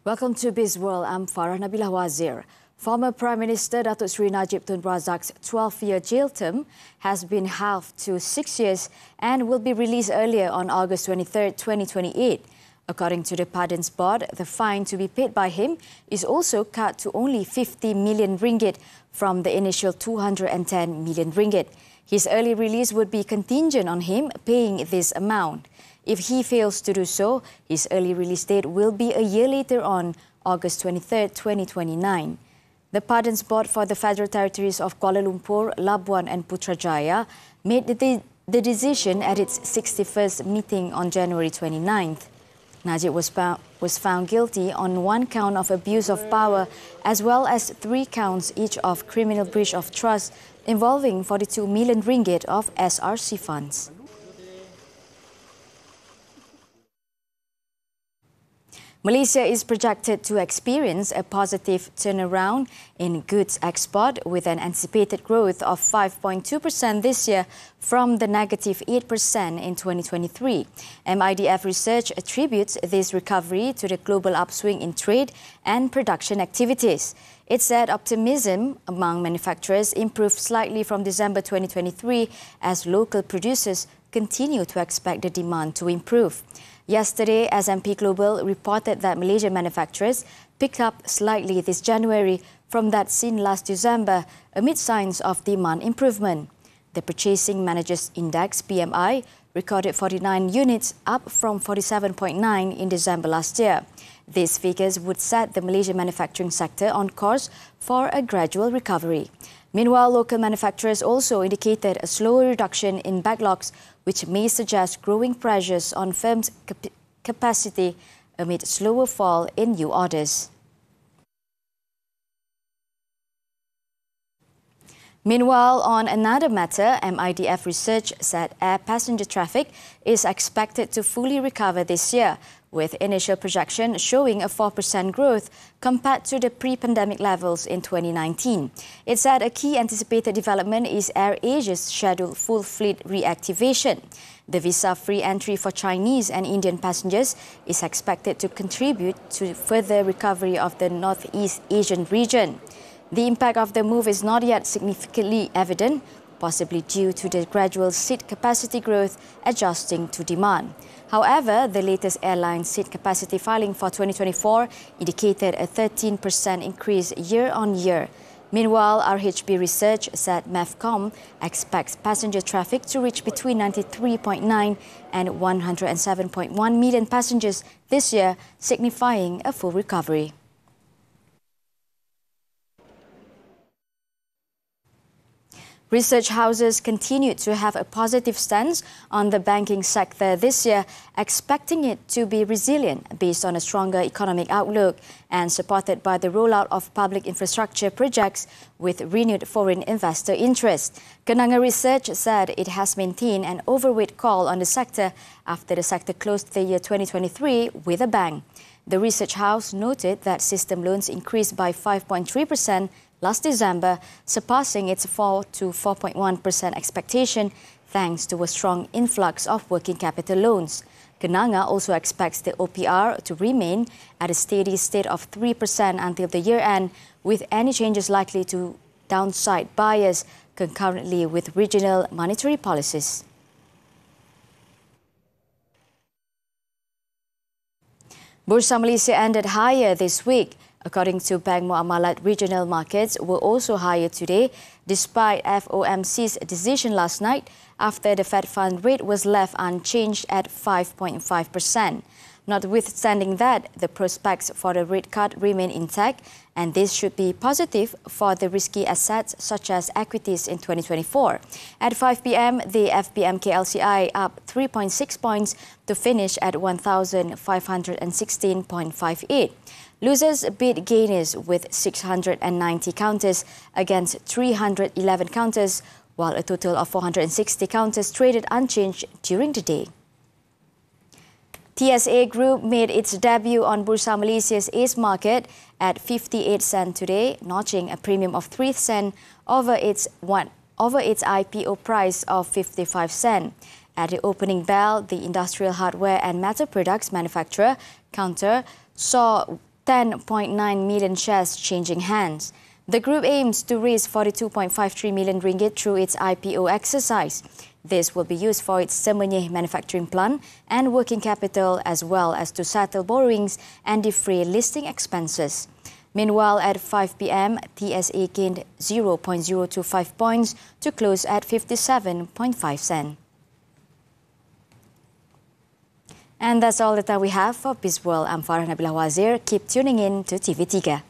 Welcome to Bizworld. I'm Farah. Nabilah Wazer. Former Prime Minister Datuk Seri Najib Tun Razak's 12-year jail term has been halved to 6 years and will be released earlier on August 23, 2028. According to the Pardons Board, the fine to be paid by him is also cut to only 50 million ringgit from the initial 210 million ringgit. His early release would be contingent on him paying this amount. If he fails to do so, his early release date will be a year later on August 23, 2029. The Pardons Board for the Federal Territories of Kuala Lumpur, Labuan and Putrajaya made the decision at its 61st meeting on January 29th. Najib was found guilty on 1 count of abuse of power as well as 3 counts each of criminal breach of trust involving 42 million ringgit of SRC funds. Malaysia is projected to experience a positive turnaround in goods export with an anticipated growth of 5.2% this year from the negative 8% in 2023. MIDF research attributes this recovery to the global upswing in trade and production activities. It said optimism among manufacturers improved slightly from December 2023 as local producers continue to expect the demand to improve. Yesterday, S&P Global reported that Malaysian manufacturers picked up slightly this January from that seen last December amid signs of demand improvement. The Purchasing Managers Index, PMI, recorded 49 units, up from 47.9 in December last year. These figures would set the Malaysian manufacturing sector on course for a gradual recovery. Meanwhile, local manufacturers also indicated a slower reduction in backlogs, which may suggest growing pressures on firms' capacity amid slower fall in new orders. Meanwhile, on another matter, MIDF research said air passenger traffic is expected to fully recover this year, with initial projection showing a 4% growth compared to the pre-pandemic levels in 2019. It said a key anticipated development is AirAsia's scheduled full fleet reactivation. The visa-free entry for Chinese and Indian passengers is expected to contribute to further recovery of the Northeast Asian region. The impact of the move is not yet significantly evident, possibly due to the gradual seat capacity growth adjusting to demand. However, the latest airline seat capacity filing for 2024 indicated a 13% increase year-on-year. Meanwhile, RHB research said MEFCOM expects passenger traffic to reach between 93.9 and 107.1 million passengers this year, signifying a full recovery. Research houses continued to have a positive stance on the banking sector this year, expecting it to be resilient based on a stronger economic outlook and supported by the rollout of public infrastructure projects with renewed foreign investor interest. Kenanga Research said it has maintained an overweight call on the sector after the sector closed the year 2023 with a bang. The research house noted that system loans increased by 5.3% last December, surpassing its 4 to 4.1% expectation thanks to a strong influx of working capital loans. Kenanga also expects the OPR to remain at a steady state of 3% until the year end, with any changes likely to downside bias concurrently with regional monetary policies. Bursa Malaysia ended higher this week. According to Bank Muamalat, regional markets were also higher today, despite FOMC's decision last night after the Fed fund rate was left unchanged at 5.5%. Notwithstanding that, the prospects for the rate cut remain intact, and this should be positive for the risky assets such as equities in 2024. At 5 p.m., the FBMK LCI up 3.6 points to finish at 1,516.58. Losers beat gainers with 690 counters against 311 counters, while a total of 460 counters traded unchanged during the day. TSA Group made its debut on Bursa Malaysia's ACE market at 58 cents today, notching a premium of 3 cents over its IPO price of 55 cents. At the opening bell, the industrial hardware and metal products manufacturer Counter saw 10.9 million shares changing hands. The group aims to raise 42.53 million ringgit through its IPO exercise. This will be used for its Semenyih manufacturing plant and working capital, as well as to settle borrowings and defray listing expenses. Meanwhile, at 5 p.m, TSA gained 0.025 points to close at 57.5 cents. And that's all the time we have for Bizworld. I'm Farah, Nabilah, Wazer. Keep tuning in to TV3.